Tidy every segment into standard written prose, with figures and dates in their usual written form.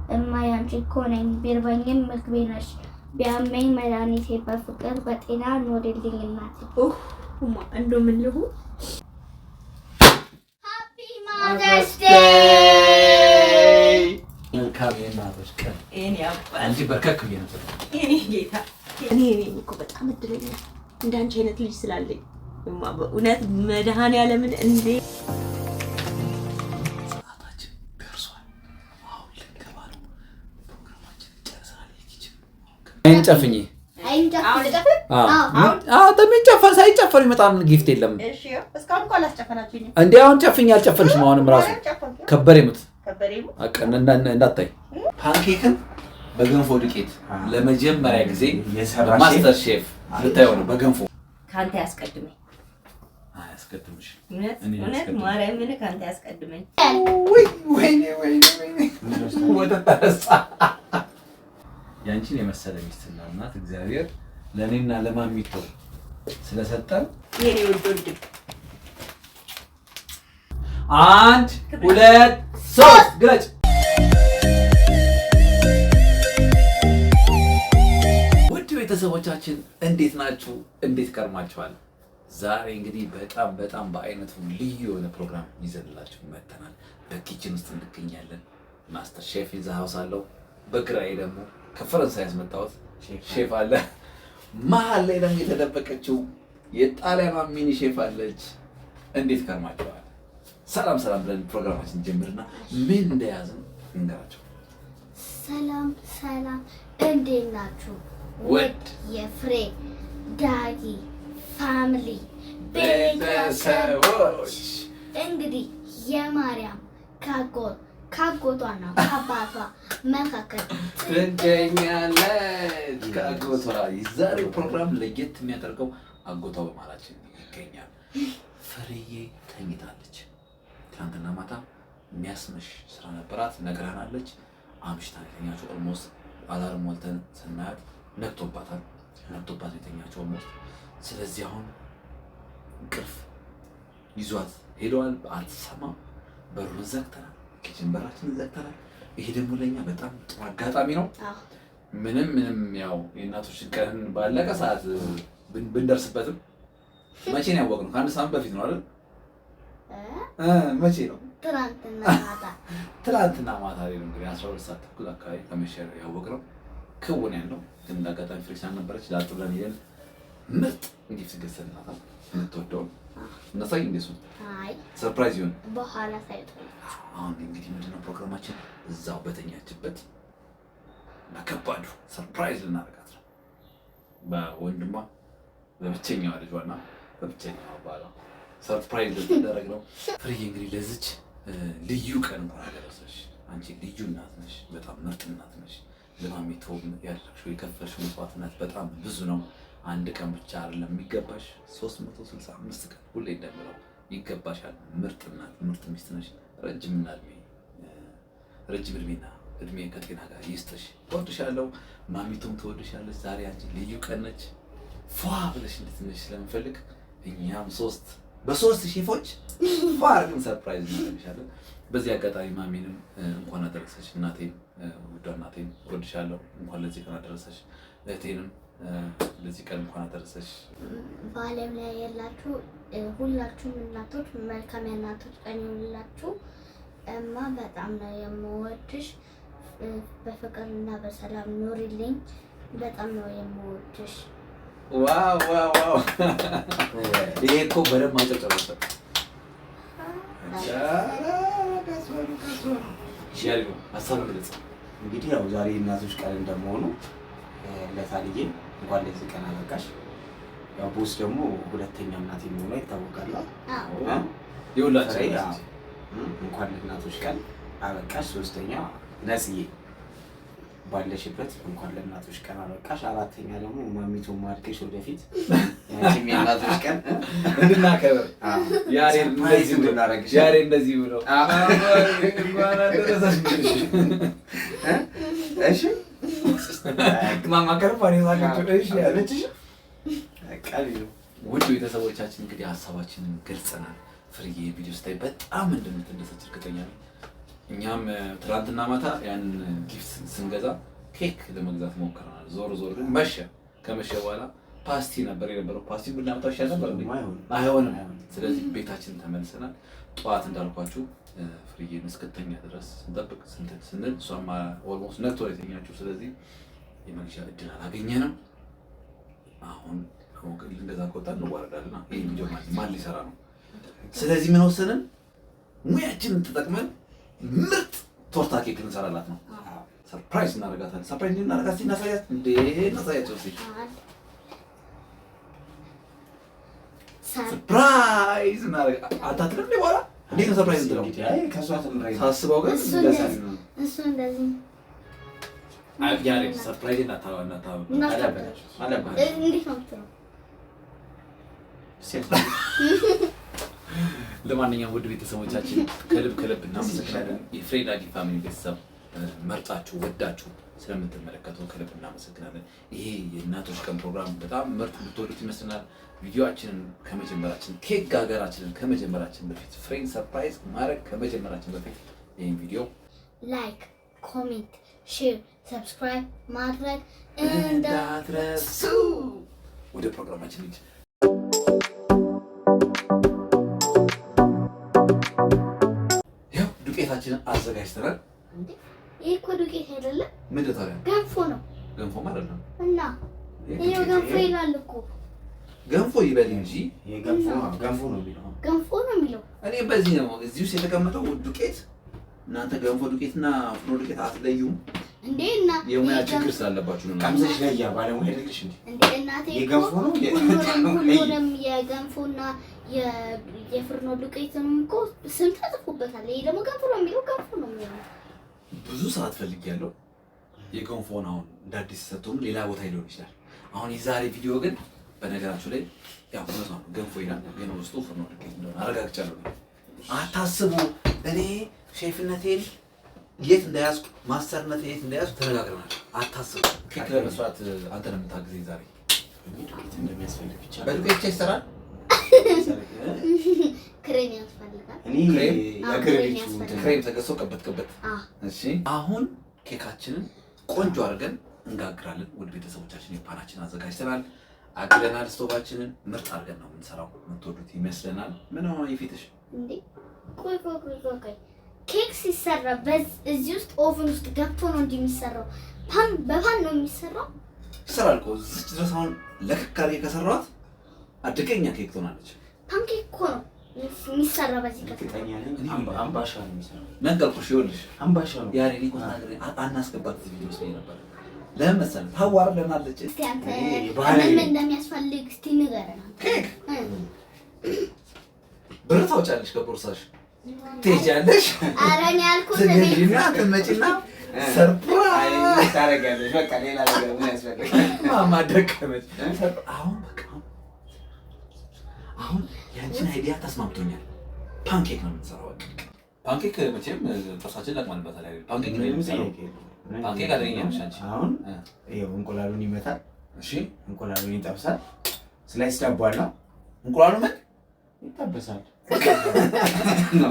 እማያንቺ እኮ ነኝ ቢርበኝም ምግቤ ነሽ ቢያመኝ መድኃኒቴ በፍቅር በጤና ኖርልኝ እናቴ። እማ እንደው ምን ልሁን? ሃፒ ማዘርስ ዴይ። መልካም የእናቶች ቀን። እኔ አባል አንቺ በርከክ ብዬ ነበር። እኔ ጌታ እኔ እኮ በጣም እድለኛ እንዳንቺ አይነት ልጅ ስላለኝ እማ በእውነት መድኃኒዓለምን እንዴ ሰዓታችን ደርሷል። አሁን ልንገባ ነው። ፕሮግራማችን ጨርሰናል። አይንጨፍኝ ተሚጨፈር ሳይጨፈር ይመጣል። ጊፍት የለም። እሺ እስካሁን እኮ አላስጨፈናችሁኝም እንዴ? አሁን ጨፍኝ አልጨፈንሽም። አሁንም ራሱ ከበሬ ሙት እንዳታይ ፓንኬክን በገንፎ ዱቄት ለመጀመሪያ ጊዜ ማስተር ሼፍ ልታየው ነው። በገንፎ ካንተ ያስቀድመኝ። አያስቀድምሽ። እውነት ማርያምን ካንተ ያስቀድመኝ። ወይኔ ወተት ተረሳ። ያንቺን የመሰለ ሚስትና እናት እግዚአብሔር ለእኔና ለማሚቶ ስለሰጠን የኔ ወንድ 1 2 3 ግለጭ። ውድ ቤተሰቦቻችን እንዴት ናችሁ? እንዴት ከርማችኋል? ዛሬ እንግዲህ በጣም በአይነቱ ልዩ የሆነ ፕሮግራም ይዘንላችሁ መጥተናል። በኪችን ውስጥ እንገኛለን። ማስተር ሼፍ ኢን ዘ ሃውስ አለው። በግራዬ ደግሞ ከፈረንሳይ ያስመጣሁት ሼፍ አለ። መሀል ላይ ደግሞ የተደበቀችው የጣሊያኗ ሚኒ ሼፍ አለች። እንዴት ከርማችኋል? ሰላም ብለን ፕሮግራማችን ጀምርና ምን እንደያዝን እንገራቸው። ሰላም እንዴት ናችሁ? ውድ የፍሬ ዳጊ ፋሚሊ ቤተሰቦች እንግዲህ የማርያም ካጎቷና ከአባቷ መካከል ትገኛለች። ከአጎቷ የዛሬው ፕሮግራም ለየት የሚያደርገው አጎቷ በማላችን ይገኛል። ፍሬዬ ተኝታለች። ትናንትና ማታ የሚያስመሽ ስራ ነበራት ነግራናለች። አምሽታ የተኛችው ኦልሞስት አላርም ሞልተን ስናያት ነቅቶባት የተኛችው ኦልሞስት። ስለዚህ አሁን እንቅልፍ ይዟት ሄደዋል። አትሰማም። በሩን ዘግተናል። ኪችን በራችንን ዘግተናል። ይሄ ደግሞ ለኛ በጣም ጥሩ አጋጣሚ ነው። ምንም ያው የእናቶችን ቀን ባለቀ ሰዓት ብንደርስበትም መቼ ነው ያወቅነው? ከአንድ ሳምንት በፊት ነው አይደል? መቼ ነው? ትናንትና ማታ ላይ ነው እንግዲህ 12 ሰዓት ተኩል አካባቢ ከመሸ ያወቅነው። ክውን ያለው ግን እንዳጋጣሚ ፍሬሽን ነበረች። ላጥ ብለን ሄደን ምርጥ ጊፍት ገዝተንላታል። የምትወደውን እናሳይ። እንደሱ ሰርፕራይዝ ይሁን በኋላ ሳይቶ አሁን እንግዲህ ምንድነው ፕሮግራማችን? እዛው በተኛችበት በከባዱ ሰርፕራይዝ ልናደርጋት ነው። በወንድሟ በብቸኛዋ ልጇና በብቸኛዋ ባሏ ሰርፕራይዝ ልትደረግ ነው። ፍሬዬ እንግዲህ ለዚች ልዩ ቀን እንኳን አደረሰሽ። አንቺ ልዩ እናት ነሽ። በጣም ምርጥ እናት ነሽ። ለማሚቶ ያደረግሽው የከፈልሽው መስዋዕትነት በጣም ብዙ ነው። አንድ ቀን ብቻ አይደለም የሚገባሽ፣ 365 ቀን ሁሌ እንደምለው ይገባሻል። ምርጥ እናት፣ ምርጥ ሚስት ነሽ። ረጅም እድሜና እድሜ ከጤና ጋር ይስጥሽ። እወድሻለሁ። ማሚቶም ትወድሻለች። ዛሬ አንቺ ልዩ ቀን ነች። ፏ ብለሽ እንድትነሽ ስለምፈልግ እኛም በሶስት ሼፎች ፏ አድርገን ሰርፕራይዝ እናደርግሻለን። በዚህ አጋጣሚ ማሚንም እንኳን አደረሰሽ። እናቴን፣ ውዷ እናቴን እወድሻለሁ። እንኳን ለዚህ ቀን አደረሰሽ። እህቴንም ለዚህ ቀን እንኳን አደረሰሽ። በዓለም ላይ ያላችሁ ሁላችሁም እናቶች መልካም የእናቶች ቀን ይሁንላችሁ። እማ በጣም ነው የምወድሽ። በፍቅርና በሰላም ኑሪልኝ። በጣም ነው የምወድሽ። ዋው ይሄ እኮ በደንብ ማጨብጨብ ሀሳብ ግለጽ። እንግዲህ ያው ዛሬ እናቶች ቀን እንደመሆኑ ለታልዬ እንኳን ለዚህ ቀን አበቃሽ። ያው ቦስ ደግሞ ሁለተኛ እናት የሚሆኗ ይታወቃል። ይኸውላችሁ እንኳን ለእናቶች ቀን አበቃሽ። ሶስተኛ ነጽዬ ባለሽበት እንኳን ለእናቶች ቀን አበቃሽ። አራተኛ ደግሞ ማሚቶ ማድከሽ ወደፊት ያቺም የእናቶች ቀን እንድናከብር ያሬ እንደዚህ ብሎ እሺ ማማከር ውድ ቤተሰቦቻችን እንግዲህ ሀሳባችንን ገልጸናል። ፍሬዬ ቪዲዮ ስታይ በጣም እንደምትደሰች እርግጠኛ ነኝ። እኛም ትናንትና ማታ ያንን ጊፍት ስንገዛ ኬክ ለመግዛት ሞክረናል። ዞር ግን መሸ። ከመሸ በኋላ ፓስቲ ነበር የነበረው። ፓስቲ ብናመጣው ይሻል ነበር እንዴ? አይሆንም። ስለዚህ ቤታችን ተመልሰናል። ጠዋት እንዳልኳችሁ ፍርዬን እስክተኛ ድረስ ስንጠብቅ ስንል እሷማ ኦልሞስት ነግቶ ነው የተኛችው። ስለዚህ የመግዣ እድል አላገኘንም። አሁን ልንገዛ ከወጣ እንዋረዳልና ይህ ቪዲዮ ማን ሊሰራ ነው? ስለዚህ ምን ወሰንን? ሙያችንን ተጠቅመን ምርጥ ቶርታ ኬክ ልንሰራላት ነው። ሰርፕራይዝ እናደርጋታለን። ሰርፕራይዝ እናደርጋት እናሳያት እንዴ እናሳያቸው እስኪ ሰርፕራይዝ እናደርጋ አታትልም ነው በኋላ እንዴት ነው ሰርፕራይዝ እንትለው? አይ ከሷ ተምራይ ሳስበው ግን እሱ እንደዚህ ያሬ ሰርፕራይዝ እናታው አለበላሽ እንዴት ነው የምትለው? ለማንኛውም ውድ ቤተሰቦቻችን ከልብ እናመሰግናለን። የፍሬዳጊ ፋሚሊ ቤተሰብ መርጣችሁ ወዳችሁ ስለምትመለከቱ ከልብ እናመሰግናለን። ይሄ የእናቶች ቀን ፕሮግራም በጣም ምርጥ ልትወዱት ይመስለናል። ቪዲዮአችንን ከመጀመራችን ኬክ ጋገራችንን ከመጀመራችን በፊት ፍሬን ሰርፕራይዝ ማድረግ ከመጀመራችን በፊት ይሄን ቪዲዮ ላይክ፣ ኮሜንት፣ ሼር፣ ሰብስክራይብ ማድረግ እንዳትረሱ። ወደ ፕሮግራማችን እንሂድ። ያው ዱቄታችንን አዘጋጅተናል። ይሄ እኮ ዱቄት አይደለም። ምንድን ነው ታዲያ? ገንፎ ነው። ገንፎ ማለት ነው እና ይሄው ገንፎ ይላል እኮ። ገንፎ ይበል እንጂ ገንፎ ነው የሚለው። ገንፎ ነው የሚለው። እኔ በዚህ ነው እዚህ ውስጥ የተቀመጠው ዱቄት። እናንተ ገንፎ ዱቄትና ፍርኖ ዱቄት አትለዩም እንዴ? እና የሙያ ችግር ስላለባችሁ ነው። ቀምሰሽ ለያ ባለሙያ አይደለሽ እንዴ? እንዴ እናቴ የገንፎ ነው ሁሉንም የገንፎና የፍርኖ ዱቄትንም እኮ ስም ተጽፎበታል። ይሄ ደግሞ ገንፎ ነው የሚለው። ገንፎ ነው የሚለው። ብዙ ሰዓት ፈልጌያለሁ። የገንፎን አሁን እንደ አዲስ ሰጥቶም ሌላ ቦታ ሊሆን ይችላል። አሁን የዛሬ ቪዲዮ ግን በነገራችሁ ላይ ያው ነው ገንፎ ይላል፣ ግን ውስጡ ፍርኖ ዱቄት እንደሆነ አረጋግጫለሁ። አታስቡ። እኔ ሼፍነቴን የት እንደያዝኩ ማስተርነቴን የት እንደያዝኩ ተነጋግረናል። አታስቡ። ኬክ ለመስራት አንተ ነው የምታግዘኝ ዛሬ። ዱቄት እንደሚያስፈልግ ብቻ በዱቄት ቼክ ይሰራል። ክሬም ያስፈልጋል። እኔ ክሬም ተገዝቶ ቀበት። እሺ አሁን ኬካችንን ቆንጆ አድርገን እንጋግራለን። ውድ ቤተሰቦቻችን የፓናችን አዘጋጅተናል፣ አግለናል። ስቶቫችንን ምርጥ አድርገን ነው የምንሰራው። የምትወዱት ይመስለናል። ምን ሆነ ይፊትሽ እንዴ? ቆይ ኬክ ሲሰራ እዚህ ውስጥ ኦቨን ውስጥ ገብቶ ነው እንጂ የሚሰራው። በፓን ነው የሚሰራው። ይሰራል እኮ እዚህ ድረስ። አሁን ለክክ አድርጌ ከሰራኋት አደገኛ ኬክ ትሆናለች። ፓንኬክ እኮ ነው የሚሰራ በዚህ ከተኛ አምባሻ ነው የሚሰራው። ነገርኩሽ። ይኸውልሽ አምባሻ ነው ያሬ ሊቆ ነገር አናስገባት እዚህ ቪዲዮ ውስጥ ነበር። ለምን መሰለህ? ታዋርደናለች። እስቲ አንተ ምን እንደሚያስፈልግ እስቲ ንገረን። ኬክ ብር ታውጫለሽ ከቦርሳሽ ትሄጃለሽ። ኧረ እኔ ያልኩት ትገዢና ትመጪና ሰርፕራይዝ ታደርጊያለሽ። በቃ ሌላ ነገር ምን ያስፈልጋል? ማማ ደከመች። አሁን ያንቺን አይዲያ ተስማምቶኛል። ፓንኬክ ነው የምንሰራው። ፓንኬክ መቼም ጥርሳችን ለቅማንበታል አይደል? ፓንኬክ ነው የምንሰራው። ፓንኬክ አደረኛ ነሽ አንቺ። አሁን ይሄው እንቁላሉን ይመታል። እሺ እንቁላሉን ይጠብሳል። ስላይስ ዳቦ አለ። እንቁላሉ ምን ይጠበሳል?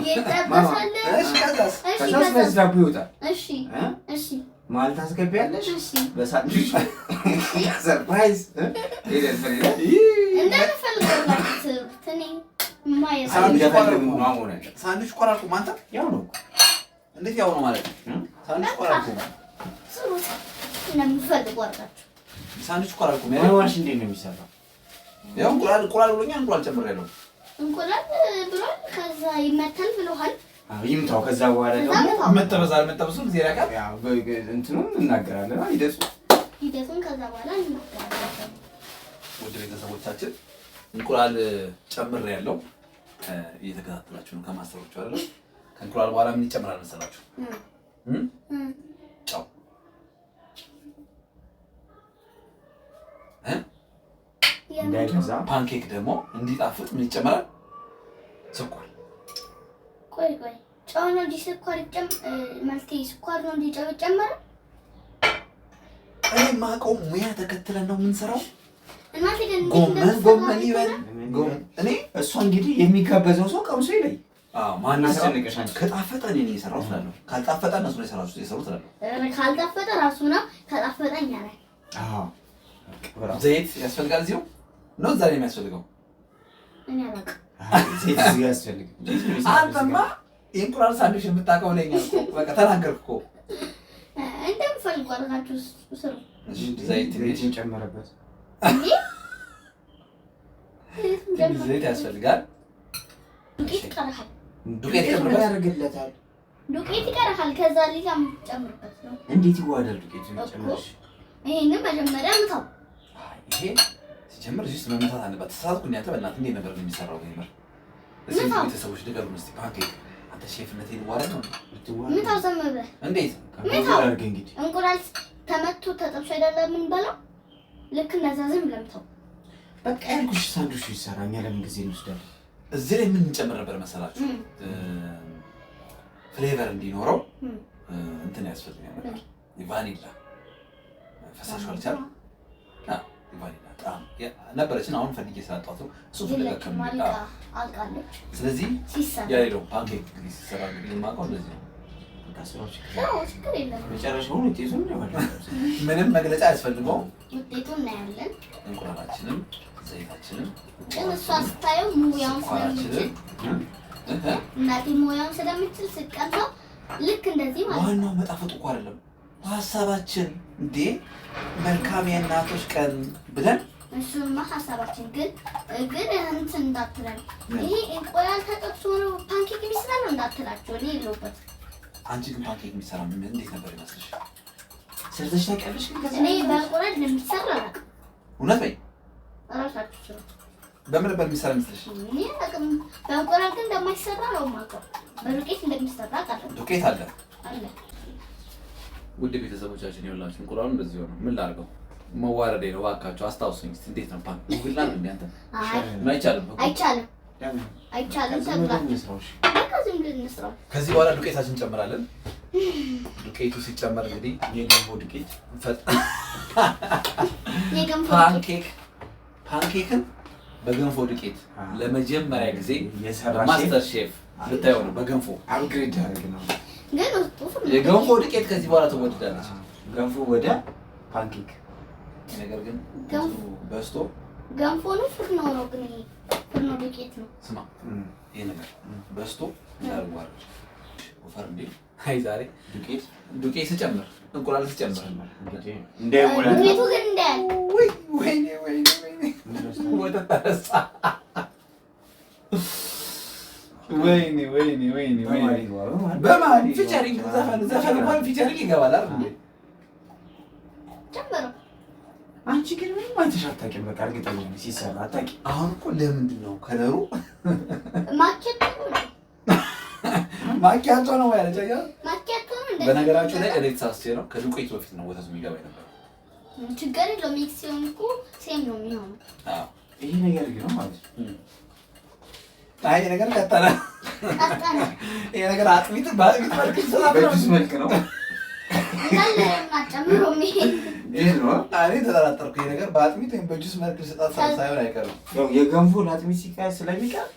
ይጠበሳል። እሺ ከዛስ? ከዛ ስላይስ ዳቦ ይወጣል። እሺ ማል ታስገቢያለሽ። እሺ በሳንዱች ሰርፕራይዝ ሳንዱች ቆራርኩ ማንተ ያው ነው። እንዴት ያው ነው ማለት ነው? ሳንዱች ቆራርኩ ሳንዱች ቆራርኩ ማዋሽ እንዴት ነው የሚሰራው? ያው እንቁላል ብሎኛል። እንቁላል ጨምሬያለሁ። እንቁላል ብሏል። ከዛ ይመታል ብለዋል። ይምታው። ከዛ በኋላ ደግሞ መጠበሳል። መጠበሱን ዜራ ጋር ያው እንትኑን እናገራለን። ሂደቱን ከዛ በኋላ እናገራለን። ውድ ቤተሰቦቻችን እንቁላል ጨምሬያለሁ። እየተከታተላችሁ ነው ከማስተሮቹ አይደል? ከእንቁላል በኋላ ምን ይጨምራል መሰላችሁ? ጨው እንዳይበዛ። ፓንኬክ ደግሞ እንዲጣፍጥ ምን ይጨምራል? ስኳር። ቆይ ጨው ነው እንጂ ስኳር ማለቴ ስኳር ነው እንጂ ጨው ይጨምራል? እኔ የማውቀው ሙያ ተከትለን ነው የምንሰራው። እናቴ ግን ጎመን ይበል እኔ እሷ እንግዲህ የሚጋበዘው ሰው ቀምሶ ይለይ። ማን አስጨነቀሽ አንቺ? ከጣፈጠ እኔ ነኝ የሰራሁት እላለሁ። ካልጣፈጠ እነሱ ነው የሰሩት እላለሁ። ካልጣፈጠ ራሱ ነው፣ ከጣፈጠ እኛ ነን። ዘይት ያስፈልጋል እዚሁ ነው እዛ ላይ የሚያስፈልገው? እኔ አላውቅም። ዘይት እዚህ ያስፈልጋል። አንተማ የእንቁላል ሳንዱች የምታውቀው ለኛ እኮ በቃ ተናገርክ እኮ። እንደምፈልጉ አድርጋችሁ ስሩ። ዘይት ጨመረበት። ዘይት ያስፈልጋል። ዱቄት ይቀርሃል። ዱቄት ያደርግለታል። ዱቄት ይቀርሃል። ከዛ ሌላ የምትጨምርበት ነው። እንዴት ይዋዳል ዱቄት ጨምረሽ? ይሄንን መጀመሪያ ምታው። ይሄ ሲጀምር እዚህ ውስጥ መመታት አለበት። ተሳሳትኩ እንዴ? በእናትህ እንዴት ነበር የሚሰራው? ይመር እዚህ ቤተሰቦች ንገሩን እስኪ። ፓንኬክ አንተ ሼፍነት ይዋረድ ነው? ምታው ዘም ብለህ እንዴት ምታው? እንግዲህ እንቁላል ተመቶ ተጠብሶ አይደለም የምንበላው? ልክ እንደዛ ዝም ብለህ ምታው። በቃ ያልኩሽ ሳንዱሽ ይሰራ። እኛ ለምን ጊዜ እንወስዳለን? እዚህ ላይ ምን እንጨምር ነበር መሰላችሁ? ፍሌቨር እንዲኖረው እንትን ያስፈልጋል ነበር። ቫኒላ ፈሳሽ አልቻል ቫኒላ ጣም ነበረችን። አሁን ፈልጌ ስላጣሁት ነው እሱ ፍለገከም አልቃለች። ስለዚህ ሲሰራ ያለው ፓንኬክ ሲሰራ እንግዲህ የማውቀው እንደዚህ ነው። ችግር የለም። መጨረሻውን ውጤቱን ምንም መግለጫ አያስፈልገውም። ውጤቱን እናያለን። እንቁላላችንም ዘይታችንም ግን እሷ ስታየው ሙያውን ስለምችል እናቴ ሙያውን ስለምችል ስቀምጠው ልክ እንደዚህ ማለት ነው። ዋናው መጣፈጡ እኮ አይደለም ሀሳባችን እንዴ መልካም የእናቶች ቀን ብለን እሱማ ሀሳባችን ግን እንትን እንዳትለን ይሄ እንቁላል ተጠብሶ ነው ፓንኬክ የሚሰራ ነው እንዳትላቸው። እኔ የለሁበት። አንቺ ግን ፓንኬክ የሚሰራ እንዴት ነበር ይመስልሽ? ሰርተሽ ታውቂያለሽ? እኔ በእንቁላል እንደሚሰራ አላውቅም። እውነት በይ። እራሳችሁ ስሩ። በምን ነበር የሚሰራ ይመስልሽ? እኔ አላውቅም። በእንቁላል ግን እንደማይሰራ ነው የማውቀው። በዱቄት እንደሚሰራ አውቃለሁ። ዱቄት አለ አለ። ውድ ቤተሰቦቻችን ይኸውላችሁ እንቁላሉ እንደዚህ ሆነ። ምን ላድርገው? መዋረዴ ነው። እባካችሁ አስታውሱኝ እስኪ። እንዴት ነው ፓንኬክ ጉግል ላይ እንዴ? አንተ አይቻልም አይቻልም አይቻልም ተብሏል። በቃ ዝም ብለን እንስራው። ከዚህ በኋላ ዱቄታችን እንጨምራለን። ዱቄቱ ሲጨመር እንግዲህ የገንፎ ዱቄት ፓንኬክን በገንፎ ዱቄት ለመጀመሪያ ጊዜ ማስተር ሼፍ ልታየው ነው። በገንፎ አፕግሬድ ያደርግ ነው። ግን የገንፎ ዱቄት ከዚህ በኋላ ትወደዳለች። ገንፎ ወደ ፓንኬክ ነገር ግን በስቶ ገንፎ ነው ፍርኖ ነው። ግን ፍርኖ ዱቄት ነው። ስማ ይሄ ነገር በስቶ እንዳልዋረድ ወፈር እንዴ? አይ ዛሬ ዱቄት ስጨምር እንቁላል ስጨምር ዱቄቱ ግን እንዳያል ወይኔ ወተት ተረሳ። ወይኔ በማን ፊቸሪንግ ዘፈን እንኳን ፊቸሪንግ ይገባል አይደል? ጨምረው። አንቺ ግን ምንም አይተሽ አታውቂም። በቃ እርግጠኛ ነኝ ሲሰራ አታውቂም። አሁን እኮ ለምንድን ነው ከለሩ ማኪያቶ ነው ያለች አይደል? ማኪያቶ ነው እንዴ? በነገራችሁ ላይ እኔ ተሳስቼ ነው ከዱቄቱ በፊት ነው ወተቱ የሚገባ ነበር። ችግር የለውም። ሚክስ ሲሆን እኮ ሴም ነው የሚሆነው። አዎ ይሄ ነገር ግን ማለት ነው። አይ ነገር ቀጠለ። ይሄ ነገር አጥሚት በአጥሚት መልክ በጁስ መልክ ነው። ጨምሮ ይሄ ነው። እኔ ተጠራጠርኩ። ይሄ ነገር በአጥሚት ወይም በጁስ መልክ ልሰጣት ሳይሆን አይቀርም። ያው የገንፎ ለአጥሚት ሲቀር ስለሚቀር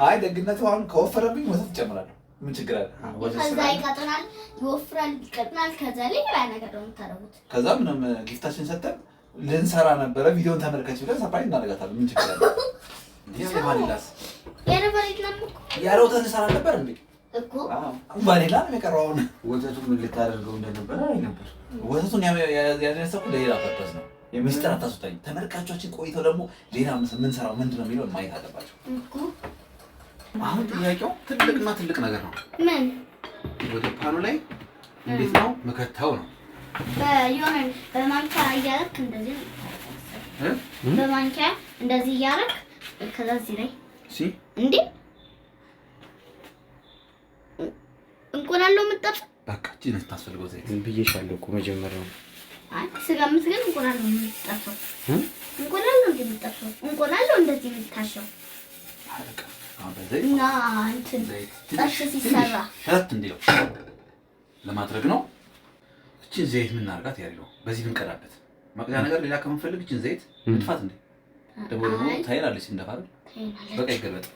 አይ ደግነቱ አሁን ከወፈረብኝ ወተት እጨምራለሁ። ምን ችግር አለ? ከዛ ይቀጥናል፣ ይወፍራል፣ ይቀጥናል። ከዛ ሌላ ነገር ነው የምታደርጉት። ከዛ ምንም ጊፍታችን ሰጠን ልንሰራ ነበረ። ቪዲዮን ተመልከች ብለን ሰርፕራይዝ እናደርጋታለን። ምን ችግር አለ? ቫኒላስ ያለ ወተት ልሰራ ነበር እንዴ እኮ ቫኒላ ነው የቀረው። አሁን ወተቱን ምን ልታደርገው እንደነበረ አይ ነበር። ወተቱን ያደረሰው ለሌላ ፐርፐዝ ነው። የሚስጥር አታስወጣኝ። ተመልካቾቻችን ቆይተው ደግሞ ሌላ የምንሰራው ምንድነው የሚለውን ማየት አለባቸው እኮ። አሁን ጥያቄው ትልቅና ትልቅ ነገር ነው። ምን ወደ ፓኑ ላይ እንዴት ነው መከታው ነው? በየሆነ በማንኪያ እያደረክ እንደዚህ በማንኪያ እንደዚህ እያደረክ ከዛ እዚህ ላይ እሺ። እንዴ እንቁላል ነው የምትጠብሰው? በቃ እቺ ነው የምታስፈልገው ዘይት ብዬሻለሁ እኮ መጀመሪያው። አይ ስጋ ምትገል እንቁላል ነው የምትጠብሰው። እንቁላል ነው የምትጠብሰው። እንቁላል ነው እንደዚህ የምታሸው። በቃ በዘይት እና እንትን ጠሽ ሲሰራ ሸት እንዲለው ለማድረግ ነው። እቺን ዘይት ምን እናርጋት ያለው በዚህ ብንቀዳበት መቅጃ ነገር ሌላ ከምንፈልግ እቺን ዘይት እንጥፋት እንዴ? ደግሞ ታይላለች እንደፋል። በቃ ይገለጥ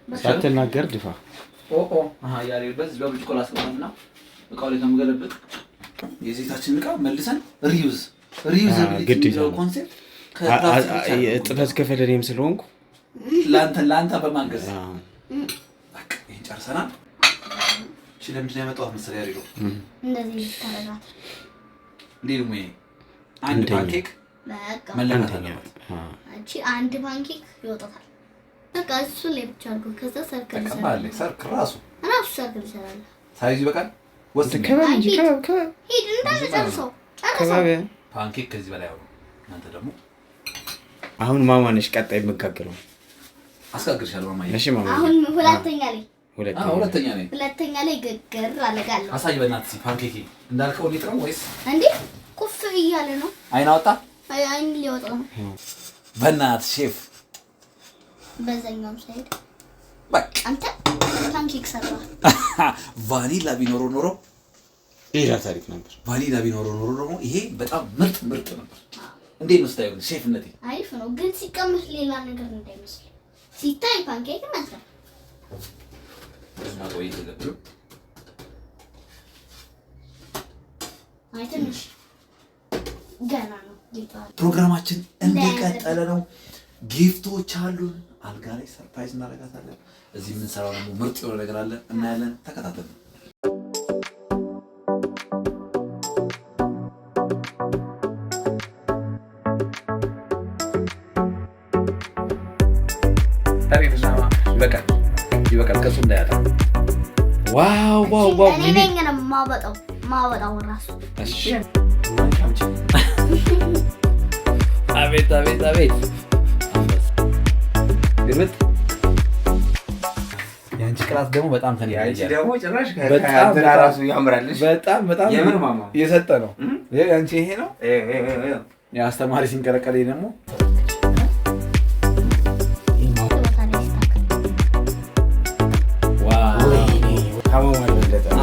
ሳትናገር ድፋ። ያሬድ በዚህ በብርጭቆ ላስቀምጥና እቃው ላይ ከምገለብጥ የዘይታችንን እቃ መልሰን ሪዩዝ የሚለው ኮንሴፕት ጥበት ክፍል እኔም ስለሆንኩ ለአንተ በማገዝ በቃ ይሄን ጨርሰናል። እሺ ለምንድን ነው ያመጣሁት መሰለኝ ያሬድ እንደዚህ ታረጋት እንዴ ደግሞ አንድ ፓንኬክ መለማት አለበት። አንድ ፓንኬክ ይወጣታል። በቃ እሱ ላይ ብቻ አድርጎ ከዛ ሰርክል ይሰራል። ሰርክል ራሱ ሰርክል ይሰራል። ሳይዙ ይበቃል። ወስድ ሂድ እንዳለ ጨርሰው ፓንኬክ ከዚህ በላይ አሁን እናንተ ደግሞ አሁን ማማ ነሽ ቀጣይ የምጋግረው አስጋግርሻለሁ። ማማ እሺ ማማ አሁን ሁለተኛ ላይ ግግር አለጋለሁ። አሳይ በእናትህ ፓንኬክ እንዳልከው ሊጥ ነው ወይስ እንዴ? ኩፍ እያለ ነው። አይን አወጣ። አይን ሊወጣ ነው። በእናትህ ሼፍ በዛኛው ሳይድ በቃ አንተ ፓንኬክ ሰራ። ቫኒላ ቢኖረው ኖሮ ሌላ ታሪክ ነበር። ቫኒላ ቢኖረው ኖሮ ደግሞ ይሄ በጣም ምርጥ ነበር። እንዴት ነው ስታዩ? ሼፍነቴ አሪፍ ነው፣ ግን ሲቀመስ ሌላ ነገር እንዳይመስል ሲታይ ፓንኬክ መስራት ወይ ተገብሩ ትንሽ ገና ነው። ፕሮግራማችን እንደቀጠለ ነው። ጊፍቶች አሉን። አልጋ ላይ ሰርፕራይዝ እናደርጋታለን። እዚህ የምንሰራው ደግሞ ምርጥ የሆነ ነገር አለ፣ እናያለን። ተከታተሉ። ይበቃል። ከሱ እንዳያጣ። ዋው እኔ ነኝ ማወጣው ራሱ። እሺ አቤት ግርምት። ያንቺ ቅላት ደግሞ በጣም ተነኝ። ያንቺ ደግሞ ጭራሽ ከአንተና ራሱ ያምራልሽ። በጣም የምን ማማ የሰጠ ነው። ያንቺ ይሄ ነው። የአስተማሪ ሲንቀለቀለኝ ደግሞ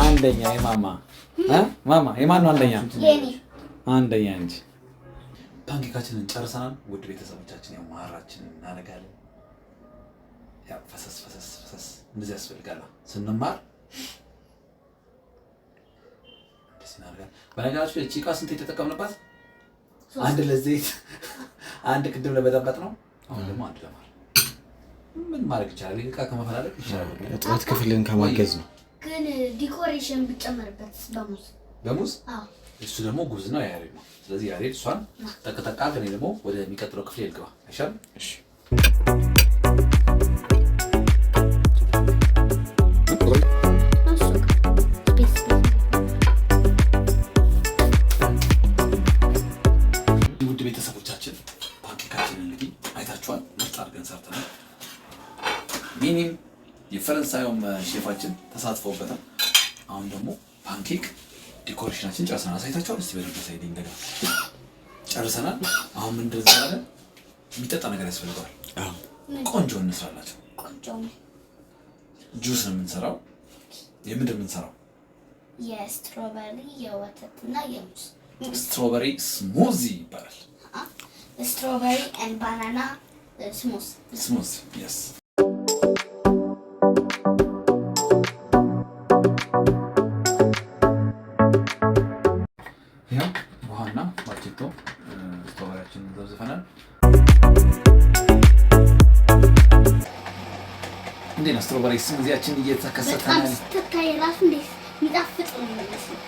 አንደኛ ማማ የማን ነው አንደኛ? አንደኛ እንጂ። ፓንኬካችንን ጨርሰናል። ውድ ቤተሰቦቻችን ያው ማራችንን እናደርጋለን። ያው ፈሰስ እንደዚህ ያስፈልጋል ስንማር እንደዚህ እናደርጋለን። በነገራችን ላይ እቺ ዕቃ ስንት የተጠቀምንባት? አንድ ለዘይት አንድ ቅድም ለበጠበጥ ነው። አሁን ደግሞ አንድ ለማር ምን ማድረግ ይቻላል? ዕቃ ከመፈላለግ ይቻላል። እጥበት ክፍልን ከማገዝ ነው። ግን ዲኮሬሽን ብጨመርበት በሙዝ እሱ ደግሞ ጉዝ ነው ያሬድ ነው። ስለዚህ ያሬድ እሷን ተከተካ ከኔ ደግሞ ወደ የሚቀጥለው ክፍል ልግባ አይሻልም? እሺ ውድ ቤተሰቦቻችን ፓንኬካችንን እንግዲህ አይታችኋል። ምርጥ አድርገን ሰርተናል። ሚኒም የፈረንሳዩም ሼፋችን ተሳትፎበታል። አሁን ደግሞ ፓንኬክ ዲኮሬሽናችን ጨርሰናል። አሳይታችኋል። እስቲ በደንብ ሳይድ እንደገና ጨርሰናል። አሁን ምን እንደዛለን የሚጠጣ ነገር ያስፈልገዋል። ቆንጆ እንስራላችሁ። ጁስ ነው የምንሰራው። የምንድን የምንሰራው? የስትሮበሪ የወተትና የሙዝ ስትሮበሪ ስሙዚ ይባላል። ስትሮበሪ ኤንድ ባናና ስሙዚ yes። ውሃና ማርኬቶ ስትሮበሪያችንን ዘብዝፈናል። እንዴት ነው ስትሮበሪ ስሙዚያችን እየተከሰተ ነው? ስትታይ ራሱ እንዴት የሚጣፍጥ ነው የሚመስለው።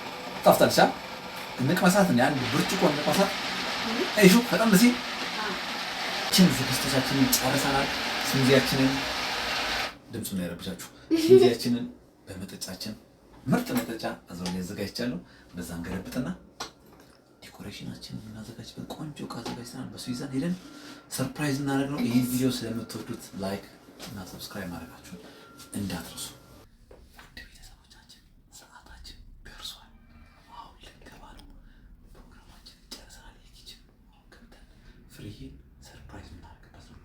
ጣፍጣልሻ እንቅመሳት እንደ አንድ ብርጭቆ እንቅመሳት። አይሹ በጣም ደስ ይላል። ዝግጅቶቻችንን ጨርሰናል። ስሙዚያችንን ድምፁን እንዳይረብሻችሁ ስሙዚያችንን በመጠጫችን ምርጥ መጠጫ አዘው ላይ አዘጋጅቻለሁ። በዛን ገለብጥና ዲኮሬሽናችንን እናዘጋጅበት ቆንጆ ዕቃ አዘጋጅተናል። በሱ ይዘን ሄደን ሰርፕራይዝ እናደርግ ነው። ይህን ቪዲዮ ስለምትወዱት ላይክ እና ሰብስክራይብ ማድረጋችሁን እንዳትረሱ። ውድ ቤተሰቦቻችን ሰዓታችን ደርሷል። አሁን ልንገባ ነው። ፕሮግራማችንን ጨርሰናል። የኪችን አሁን ገብተን ፍሬዬን ሰርፕራይዝ እናደርግበት ነው።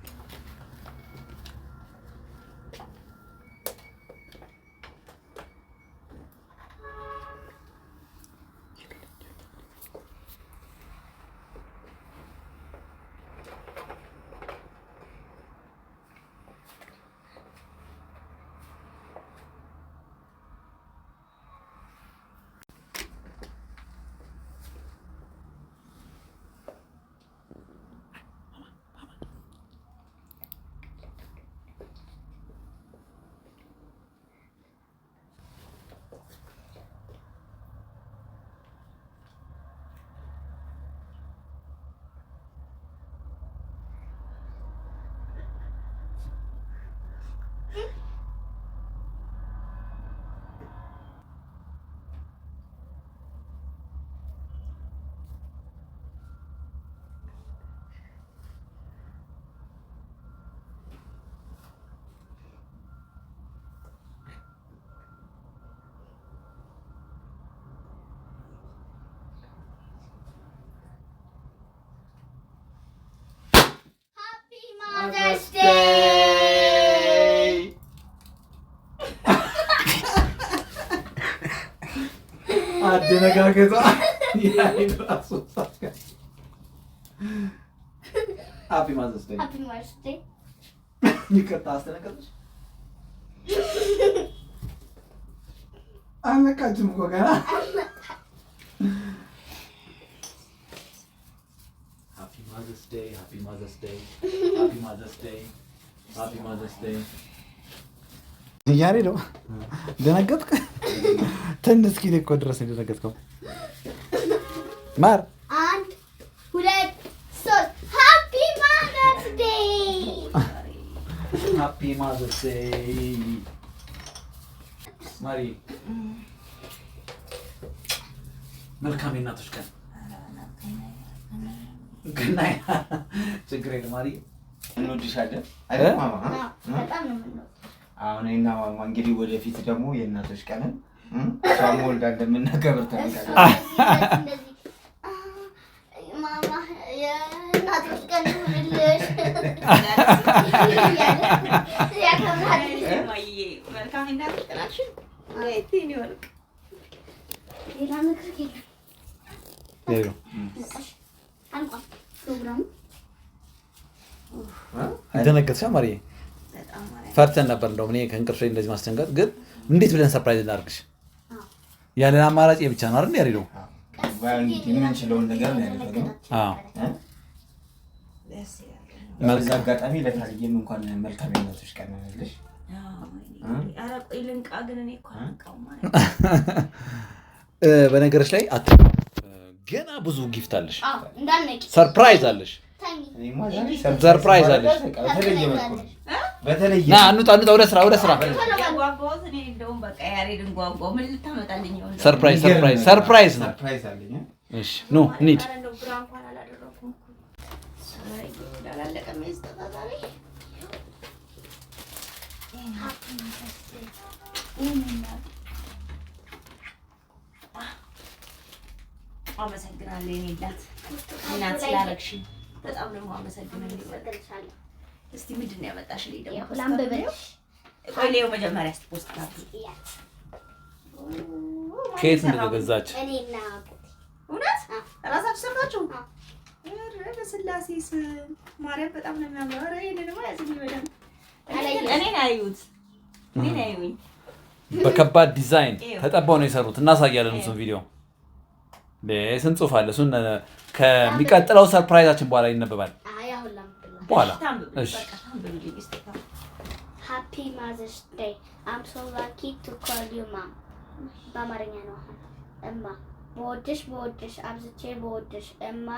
አደነጋገጧ ያይን ራሱ ሳካ ሃፒ ማዘርስ ዴይ ሃፒ ማዘርስ ዴይ። ይቅርታ አስተነቀጥሽ አልነቃችም እኮ ገና። ሃፒ ማዘርስ ዴይ ሃፒ ማዘርስ ዴይ ሃፒ ማዘርስ ዴይ ሃፒ ማዘርስ ዴይ ያሬ ነው። ደነገጥክ? ትንሽ እስኪ እኮ ድረስ ደነገጥከው። ማር 1 2 3 ሃፒ ማዘርስ ዴይ ሃፒ ማዘርስ ዴይ ማሪ መልካም የእናቶች ቀን ገና ችግር የለም ማሪ እንወድሻለን አይደል ማማ? በጣም ነው የምንወደው። አሁን እና ማማ እንግዲህ ወደፊት ደግሞ የእናቶች ቀንን እሷም ወልዳ እንደምናከብር ተነጋግረን እንደዚህ ማማ የእናቶች ቀን ይሁንልሽ ያከብራል። መልካም እናት ቀናችን ወይቴን ይወርቅ ሌላ ነገር የለም። ይሄ አልቋል ፕሮግራሙ። ደነገጥሽ ማሪ? ፈርተን ነበር እንደውም እኔ ከእንቅልፌ እንደዚህ ማስደንገጥ፣ ግን እንዴት ብለን ሰርፕራይዝ እናድርግሽ? ያለን አማራጭ ብቻ ነው አይደል ያሪዶ? የምንችለውን ነገር ነው ያደረግነው። በዛ አጋጣሚ ለታልዬም እንኳን መልካም የእናቶች ቀን ይሁንልሽ። ኧረ ቆይ ልንቃ ግን እኔ እኮ አልንቃውም ማለት በነገርሽ ላይ ገና ብዙ ጊፍት አለሽ፣ እንዳትነቂ ሰርፕራይዝ አለሽ፣ ሰርፕራይዝ አለሽ። በተለይ ና እንውጣ ወደ ስራ ጓጓሁት እኔ እንደውም በቃ ያሬድን ጓጓው። ምን ልታመጣልኝ ነው? ሰርፕራይዝ ነው። ሰርፕራይዝ አለኝ። እሺ ኑ እንሂድ። ኧረ እንደው ብራ እንኳን አላደረኩም እኮ ሰይ እንዳላለቀም ይስተታታሪ ሃፒ ማዘርስ ዴይ አመሰግናለሁ የኔ እናት ስላደረግሽኝ በጣም ነው የማመሰግነው። እስቲ ምንድን ነው ያመጣሽልኝ ደግሞ? ላምበበልሽ። ቆይ ሌው መጀመሪያ እስቲ ፖስት ካርድ ከየት እንደገዛች እኔና እውነት እራሳችሁ ሰርታችሁ? ኧረ በስላሴ ስም ማርያም በጣም ነው የሚያምረው። ኧረ ይሄንንማ ያዝኝ በደምብ እኔን አዩት፣ እኔን አዩኝ። በከባድ ዲዛይን ተጠባው ነው የሰሩት። እናሳያለን እሱን ቪዲዮ ስንት ጽሑፍ አለ። እሱን ከሚቀጥለው ሰርፕራይዛችን በኋላ ይነበባል። በኋላ እሺ። ሃፒ ማዘርስ ዴይ አም ሶ ላኪ ቱ ኮል ዩ ማም። በአማርኛ ነው። እማ በወድሽ አብዝቼ በወድሽ እማ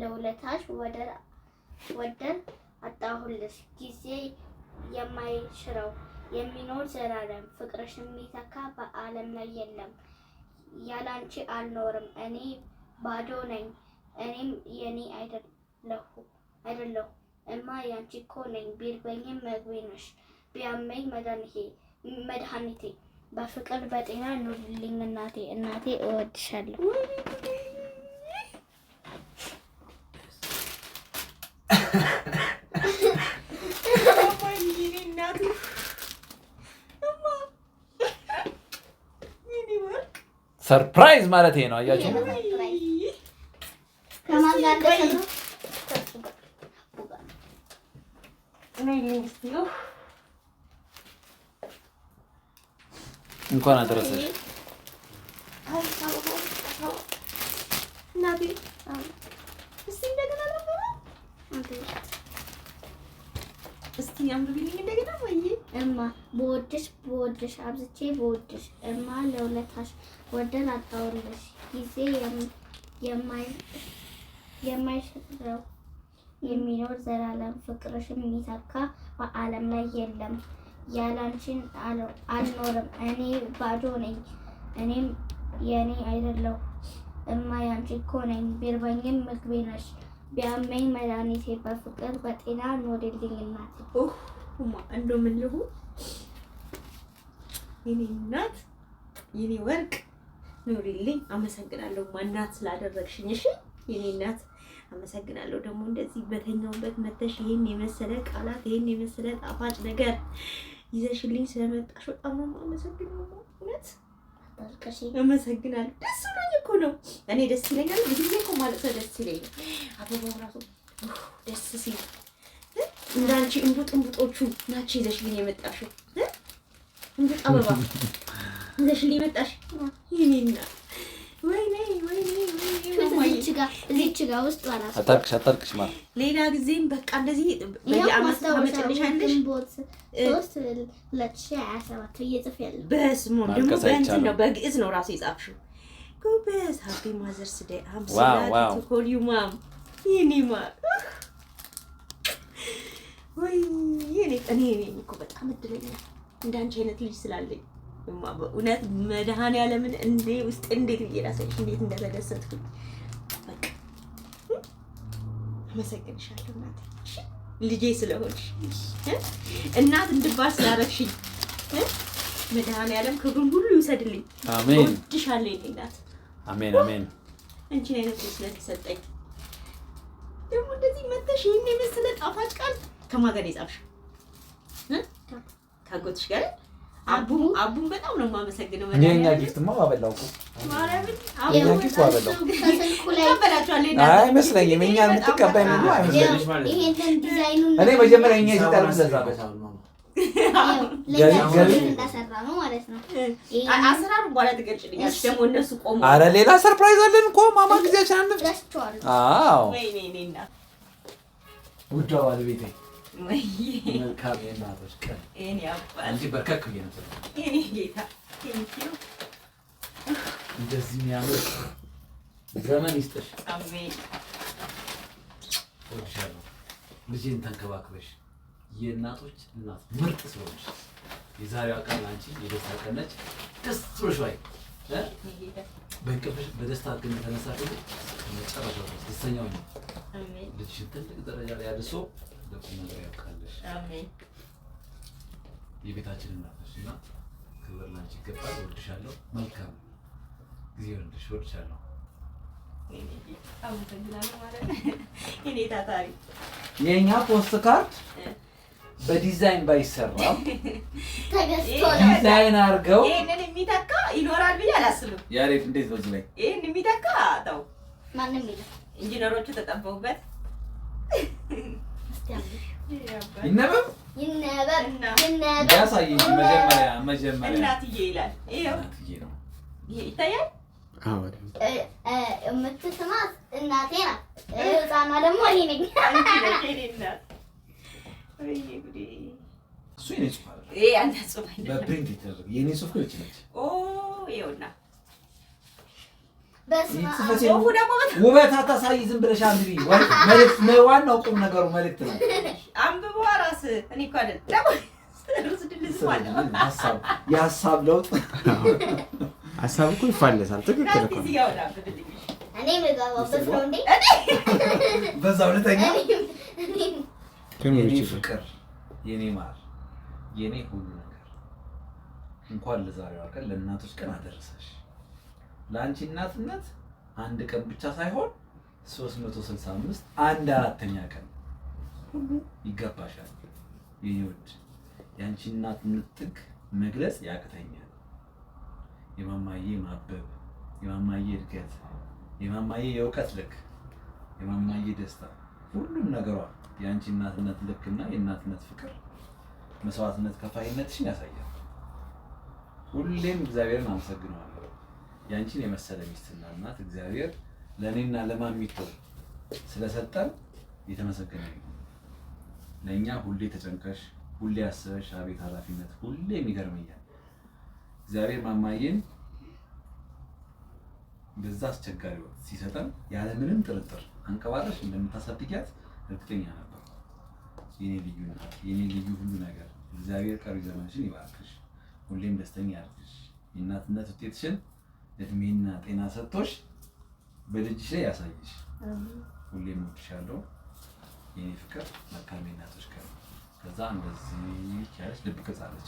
ለውለታሽ ወደር አጣሁልሽ ጊዜ የማይሽረው የሚኖር ዘላለም ፍቅርሽ የሚተካ በዓለም ላይ የለም። ያላንቺ አልኖርም እኔ ባዶ ነኝ እኔም የኔ አይደለሁ እማ ያንቺ እኮ ነኝ ቢርበኝም ምግቤ ነሽ ቢያመኝ መድኃኒቴ በፍቅር በጤና ኑሪልኝ እናቴ እወድሻለሁ። ሰርፕራይዝ ማለት ይሄ ነው። አያችሁ ከማን ጋር ተሰሩ? እንኳን አደረሰሽ። እስቲ አንብቢልኝ እንደገና ወይ እማ በወድሽ አብዝቼ በወድሽ እማ ለውለታሽ ወደር አጣሁልሽ ጊዜ የማይሽረው የሚኖር ዘላለም ፍቅርሽን የሚተካ በዓለም ላይ የለም። ያላንቺን አልኖርም እኔ ባዶ ነኝ እኔም የኔ አይደለሁ እማ ያንቺ እኮ ነኝ ቢርበኝም ምግቤ ነሽ ቢያመኝ መድኃኒቴ በፍቅር በጤና ኑሪልኝ እናቴ። እንደው ምን ልሁን የኔ እናት የኔ ወርቅ ኑሪልኝ። አመሰግናለሁ እናት ስላደረግሽኝ። እሺ የኔ እናት አመሰግናለሁ። ደግሞ እንደዚህ በተኛውበት መተሽ ይሄን የመሰለ ቃላት ይሄን የመሰለ ጣፋጭ ነገር ይዘሽልኝ ስለመጣሽ በጣም ነው የማመሰግነው። እውነት አታልቅሽ። አመሰግናለሁ። ደስ ብሎኝ እኮ ነው። እኔ ደስ ይለኛል። ጊዜ እኮ ማለት ነው ደስ ይለኛል። አበባው ራሱ ደስ ሲል እንዳንቺ እንቡጦቹ ናቸው ይዘሽልኝ የመጣሽው። እንቡጥ አበባ ይዘሽልኝ መጣሽ። ይሄና ወይኔ እዚች ጋር ውስጥ ባላስ አታልቅሽ ማለት ሌላ ጊዜም በቃ እንደዚህ በየዓመቱ ታመጭልሻለሽ። 2027 እየጽፍ ያለው በስሙ ደግሞ በእንትን ነው በግዕዝ ነው ራሱ የጻፍሽው። ጎበዝ ሃፒ ማዘርስ ዴይ አምስላቱ ኮል ዩ ማም ይኒማ ወይ እኔ እኮ በጣም እድለኛ እንዳንቺ አይነት ልጅ ስላለኝ እውነት መድኃኒዓለምን እንዴ ውስጥ እንዴት እየራሰሽ እንዴት እንደተደሰትኩኝ በቃ አመሰግንሻለሁ እናቴ ልጄ ስለሆንሽ እናት እንድባል ስላደረግሽኝ መድኃኒዓለም ክብሩን ሁሉ ይውሰድልኝ። አሜን። እወድሻለሁ የኔ እናት። አሜን አሜን። አንቺን አይነት ልጅ ስለተሰጠኝ ደግሞ እንደዚህ መተሽ ይሄን የመሰለ ጣፋጭ ቃል ከማን ጋር የጻፍሽው? ከአጎትሽ ጋር? አቡን በጣም ነው የማመሰግነው። የኛ ጊፍትማ ባበላው እኮ ማርያምን የኛ ጊፍት ባበላው ከስልኩ ላይ ተቀበላችኋለሁ። አይመስለኝም። እኛን የምትቀበይ ነው አይመስለኝም። ይሄንን ዲዛይኑን እኔ መጀመሪያ እኛ ይጣል ስለዛ ለኛ እንዳሰራ ነው ማለት ነው። አሰራሩ በኋላ ትገልጭልኛለሽ። ደግሞ እነሱ ቆሙ። አረ ሌላ ሰርፕራይዝ አለን እኮ ማማ ጊዜያችን አንተ ደስቷል። አዎ ወይኔ እኔና ውዷ ባለቤቴ ወይ መልካም የእናቶች ቀን እኔ አባ አንቺ በርከክ ብዬ ነው እኔ ጌታ ቴንኪው እንደዚህ የሚያምር ዘመን ይስጥሽ። አሜን። ወድሻለሁ። ልጄን ተንከባክበሽ የእናቶች እናት ምርጥ ስለሆንሽ የዛሬዋ ቀን አንቺ የደስታ ቀን ነች። ደስ ብሎሽ ወይ በእንቅልፍሽ በደስታ ግን ተነሳሽ መጨረሻው ደስተኛው ነው። አሜን። ልጅሽን ትልቅ ደረጃ ላይ አድርሶ ለቁም ነገር ያብቃልሽ። አሜን። የቤታችን እናት ነሽ እና ክብር ላንቺ ይገባል። ወድሻለሁ። መልካም ጊዜ ይሁንልሽ። ወድሻለሁ። እኔ ታታሪ የኛ ፖስት ካርድ በዲዛይን ባይሰራም ተገዝቶ ዲዛይን አድርገው ይሄንን የሚተካ ይኖራል ብዬ አላስብም። ያሬድ እንዴት በዚህ ላይ ይሄን የሚተካ ተው ማንም የለም። ኢንጂነሮቹ ተጠበቡበት። ይነበብ ያሳይ እንጂ መጀመሪያ እናትዬ ይላል። ይሄው እናትዬ ነው። ይሄ ይታያል። የምትስማት እናቴ ናት። ህፃኗ ደግሞ እኔ ነኝ። እሱ የኔ ጽሑፍ አይደለም። ይሄ አንተ ጽሑፍ አይደለም። በፕሪንት የተደረገ የኔ ጽሑፍ ነች። ይኸውና በስመ አብ ውበት አታሳይ፣ ዝም ብለሽ አንብቢ። መልዕክት ነው ዋናው ቁም ነገሩ መልዕክት ነው። አንብበዋ ራስህ። እኔ እኮ አይደል ደግሞ የሀሳብ ለውጥ ሀሳብ እኮ ይፋለሳል። ትክክል እኮ እኔ የምገባበት ነው እንዴ? በዛ ሁለተኛ ግን የኔ ፍቅር፣ የኔ ማር፣ የኔ ሁሉ ነገር እንኳን ለዛሬዋ ቀን ለእናቶች ቀን አደረሰሽ። ለአንቺ እናትነት አንድ ቀን ብቻ ሳይሆን 365 አንድ አራተኛ ቀን ሁሉ ይገባሻል። የኔ ውድ የአንቺ እናትነት ጥግ መግለጽ ያቅተኛል። የማማዬ ማበብ፣ የማማዬ እድገት፣ የማማዬ የእውቀት ልክ፣ የማማዬ ደስታ፣ ሁሉም ነገሯ የአንቺ እናትነት ልክና የእናትነት ፍቅር መስዋዕትነት ከፋይነትሽን ያሳያል። ሁሌም እግዚአብሔርን አመሰግነዋለሁ። ያንቺን የመሰለ ሚስትና እናት እግዚአብሔር ለኔና ለማሚቶ ስለሰጠን የተመሰገነ ነው። ለኛ ሁሌ ተጨንቀሽ ሁሌ አስበሽ አቤት ኃላፊነት ሁሌ የሚገርመኛል። እግዚአብሔር ማማዬን በዛ አስቸጋሪ ወቅት ሲሰጠን ያለ ምንም ጥርጥር አንቀባረሽ እንደምታሳድጊያት እርግጠኛ ነበር። የኔ ልዩ እናት፣ የኔ ልዩ ሁሉ ነገር እግዚአብሔር ቀሪ ዘመንሽን ይባርክሽ፣ ሁሌም ደስተኛ ያድርግሽ። የእናትነት ውጤትሽን እድሜና ጤና ሰጥቶሽ በልጅሽ ላይ ያሳይሽ። ሁሌም እወድሻለሁ የኔ ፍቅር። መልካም የእናቶች ቀን። ከዛ እንደዚህ ያለች ልብ ቅርጽ አለች።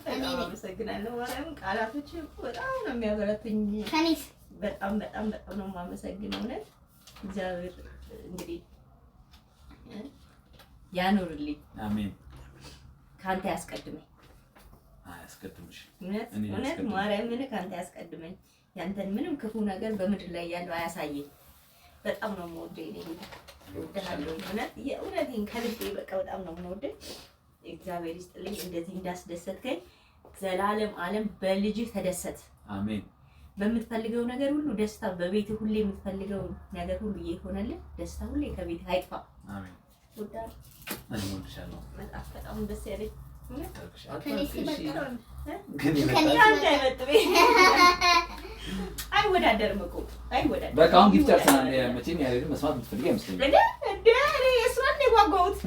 በጣም አመሰግናለሁ። ማርያም ቃላቶች በጣም ነው የሚያበረቱኝ። ከኔስ በጣም በጣም በጣም ነው የማመሰግነው። እውነት እግዚአብሔር እንግዲህ ያኑርልኝ። አሜን። ካንተ ያስቀድመኝ። አያስቀድምሽ። እውነት ማርያምን ካንተ ያስቀድመኝ። ያንተን ምንም ክፉ ነገር በምድር ላይ ያለው አያሳየኝ። በጣም ነው የምወደው እኔ እወድሃለሁ። የእውነቴን ከልቤ በቃ በጣም ነው የምወደው። እግዚአብሔር ይስጥልኝ እንደዚህ እንዳስደሰትከኝ። ዘላለም ዓለም በልጅህ ተደሰት። አሜን። በምትፈልገው ነገር ሁሉ ደስታ፣ በቤት ሁሌ የምትፈልገው ነገር ሁሉ ይሆነልህ። ደስታ ሁሌ ከቤት አይጥፋ። አሜን። ወዳለሁ። በጣም ደስ ያለኝ አይወዳደርም እኮ አይወዳደርም። በቃ አሁን ጊፍት ያርሰናል። መቼም ያሬድን መስማት የምትፈልጊ አይመስለኝም። እሷን ነው የጓጓሁት።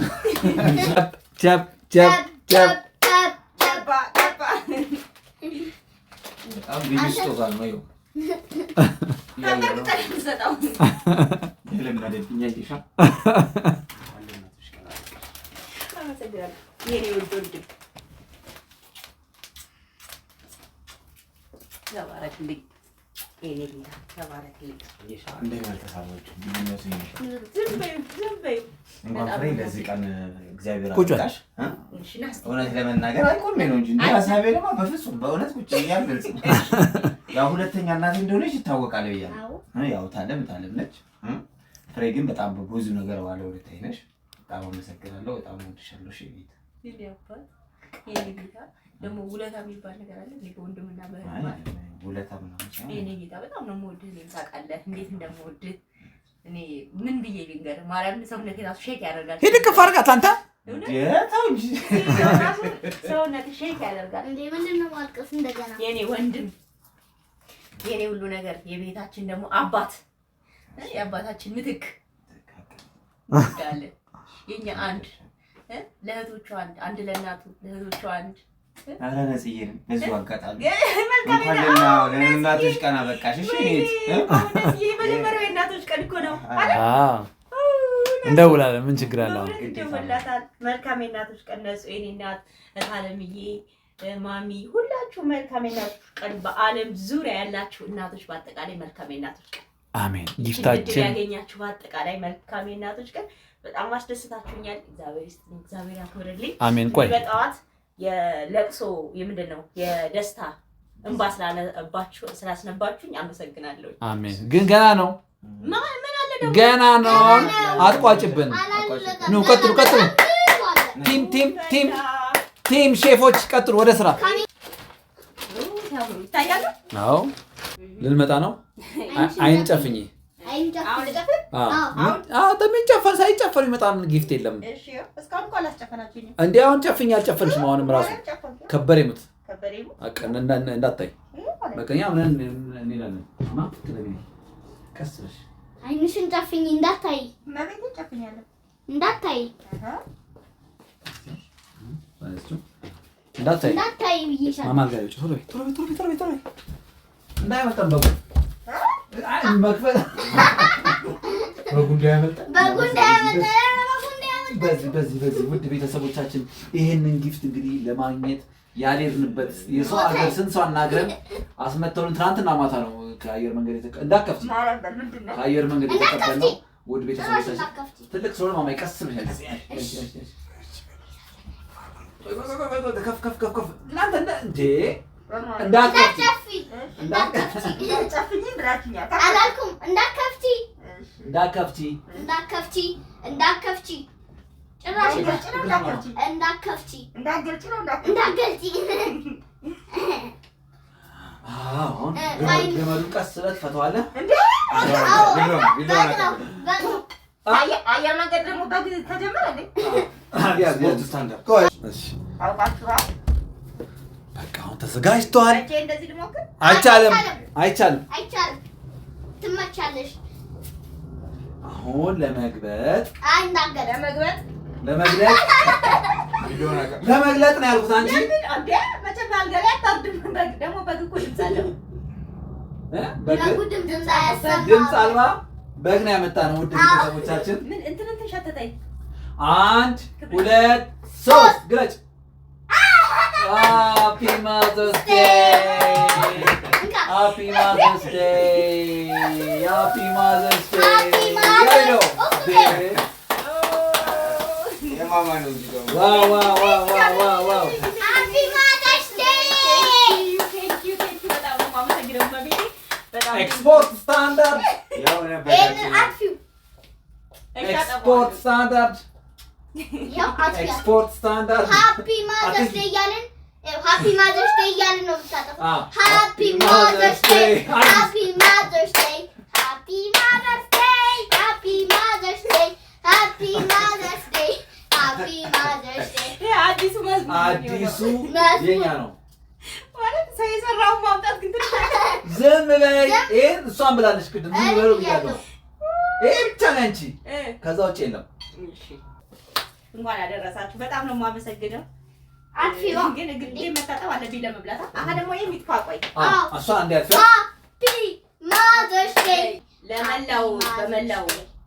ቻፕ ቻፕ ቻፕ በጣም ልዩ ስጦታ ነው። ይኸው የለመደብኝ አይሻ የኔ ውድ ተባረክልኝ። የኔ ጌታ ተባረክልኝ። እንደምን አልተሳሳችሁ? ዝም በይው። እንኳን ፍሬ ለዚህ ቀን እግዚአብሔር አወጣሽ። እውነት ለመናገር አይቆሜ ነው እንጂ ሀሳቤ ደግሞ በፍጹም በእውነት ቁጭ እያልኩ ያው ሁለተኛ እናቴ እንደሆነች ይታወቃል ብያለሁ። ያው ታለም ነች። ፍሬ ግን በጣም ብዙ ነገር ባለ ሁለተኛ ነሽ። በጣም አመሰግናለሁ። በጣም ወድሻለሁ። እሺ ቤት የኔ ጌታ ደግሞ ውለታ የሚባል ነገር አለ። ወንድምና በህማት ውለታ ምናምን የኔ ጌታ በጣም ነው የምወድህ። እኔም ታውቃለህ እንዴት እንደምወድህ። እኔ ምን ብዬ ልንገርህ? ማርያም ሰውነቴ ራሱ ሼክ ያደርጋል። ሂድ ከፍ አድርጋት አንተ ሰውነቴ ሼክ ያደርጋል። እንዴ ምንድን ነው ማልቀስ እንደገና? የኔ ወንድም፣ የኔ ሁሉ ነገር፣ የቤታችን ደግሞ አባት፣ የአባታችን ምትክ እንዳለ የኛ አንድ ለእህቶቹ አንድ ለእናቱ ለእህቶቹ አንድ አረ ነጽዬን በዚሁ አጋጣሚ እንኳን ለእናቶች ቀን አበቃሽ። እሺ የመጀመሪያው የእናቶች ቀን እኮ ነው። እንደውላለን። ምን ችግር አለ? እንደውላታል። መልካም የእናቶች ቀን ነጽ፣ የኔ እናት እታለምዬ፣ ማሚ፣ ሁላችሁ መልካም የእናቶች ቀን። በዓለም ዙሪያ ያላችሁ እናቶች በአጠቃላይ መልካም የእናቶች ቀን። አሜን። ጊፍታችን ያገኛችሁ በአጠቃላይ መልካም የእናቶች ቀን። በጣም አስደስታችሁኛል። እግዚአብሔር ይስጥልኝ፣ እግዚአብሔር ያክብርልኝ። አሜን። ቆይ በጠዋት የለቅሶ የምንድን ነው የደስታ እንባ ስላስነባችሁኝ አመሰግናለሁ። አሜን። ግን ገና ነው፣ ምን አለ ደግሞ ገና ነው። አትቋጭብን። ነው ቀጥሉ። ቲም ሼፎች ቀጥሉ፣ ወደ ስራ። ይታያሉ። አዎ ልንመጣ ነው። አይን ጨፍኝ። ተሚጨፈር ሳይጨፈር ይመጣል። ጊፍት የለም። እንዴ አሁን ጨፍኝ። አልጨፈርሽም። አሁንም ራሱ ከበሬ ሙት እንዳታይ በቀኛ ምን እንላለን? ቀስሽ አይንሽን ጨፍኝ። እንዳታይ ብዬሻለሁ። ማማ ጋር ቶሎ እንዳይመጣም መክፈል በጉንዳይ በዚህ ውድ ቤተሰቦቻችን ይሄንን ጊፍት እንግዲህ ለማግኘት ያሌርንበት የሰው ሀገር ስንት ሰው አናግረን አስመተውን ትናንትና ማታ ነው ከአየር መንገድ እንዳከፍቲ ከአየር መንገድ የተቀበልነው። ውድ ቤተሰቦቻችን ትልቅ ስለሆነ ማማ ይቀስ ብለሽ ከፍ እናንተ እንዴ እንዳከፍቲ አሁን ገመዱን ቀስ ብለህ ትፈተዋለህ። አየር መንገድ ደግሞ በግ ተጀመረ እንዴ? በቃ አሁን ተዘጋጅቷል። እንደዚህ ልሞክር? አይቻልም። ትመቻለሽ። አሁን ለመግለጥ ነው ያልኩት። አንቺ መቼም አልገላ አታርድም። ደግሞ በግ እኮ ድምፅ አለው። ድምፅ አልባ በግ ነው ያመጣነው። ውድ ቤተሰቦቻችን ምን እንትን ሸተተኝ። 1 2 3 ግለጭ። Happy Mother's Day! Happy Mother's Day! Happy Mother's Day! የማማ ነው እዚህ ጋር። ዋው! Happy Mother's Day! ኤክስፖርት ስታንዳርድ ያው ነበር አጥፊው ኤክስፖርት ስታንዳርድ ያው አጥፊው ኤክስፖርት ስታንዳርድ ሃፒ ማዘርስ ዴይ እያልን ሃፒ ማዘርስ ዴይ እያልን ነው የምታጠፋው። ሃፒ ማዘርስ ዴይ ሃፒ ማዘርስ ዴይ ሃፒ ማዘርስ ዴይ ሃፒ ማዘርስ ዴይ ሃፒ ማዘርስ ዴይ ሃፒ ማዘርስ ዴይ አዲሱ አዲሱ የኛ ነው ማለት ሰው የሰራውን ማምጣት ግን ዝም በይ ይሄን እሷን ብላለች ቅድም ዝም በለው ብያለሁ ይሄ ብቻ ነው አንቺ ከዛ ውጭ የለም እሺ እንኳን አደረሳችሁ በጣም ነው የማመሰግነው አጥፊዋ ግን ግዴ መታጠብ አለብኝ ለመብላት አሃ ደግሞ የሚጥፋ ቆይ እሷ አንዴ አጥፋ ሃፒ ማዘርስ ዴይ ለመላው በመላው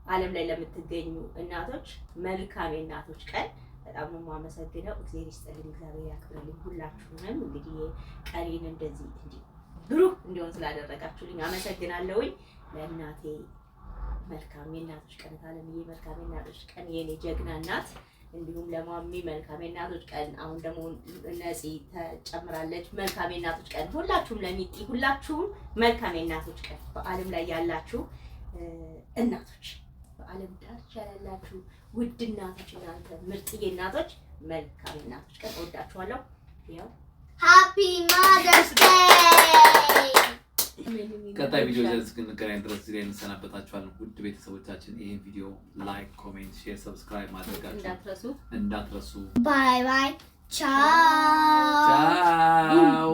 ዓለም ላይ ለምትገኙ እናቶች መልካም የእናቶች ቀን በጣም ነው የማመሰግነው እግዚአብሔር ይስጥልኝ እግዚአብሔር ያክብርልኝ ሁላችሁንም እንግዲህ ቀሪን እንደዚህ ብሩህ እንዲሆን ስላደረጋችሁልኝ አመሰግናለሁኝ ለእናቴ መልካም የእናቶች ቀን ታለምዬ መልካም የእናቶች ቀን የኔ ጀግና እናት እንዲሁም ለማሚ መልካም የእናቶች ቀን አሁን ደግሞ ነፂ ተጨምራለች መልካም የእናቶች ቀን ሁላችሁም ለሚጢ ሁላችሁም መልካም የእናቶች ቀን በዓለም ላይ ያላችሁ እናቶች በዓለም ዳርቻ ያላችሁ ውድ እናቶች እናንተ ምርጥዬ እናቶች መልካም የእናቶች ቀን እወዳችኋለሁ ያው ሃፒ ማዘርስ ዴይ ቀጣይ ቪዲዮ ላይ እስክንገናኝ ድረስ እዚህ ላይ እንሰናበታችኋለን ውድ ቤተሰቦቻችን ይሄን ቪዲዮ ላይክ ኮሜንት ሼር ሰብስክራይብ ማድረጋችሁ እንዳትረሱ ባይ ባይ ቻው ቻው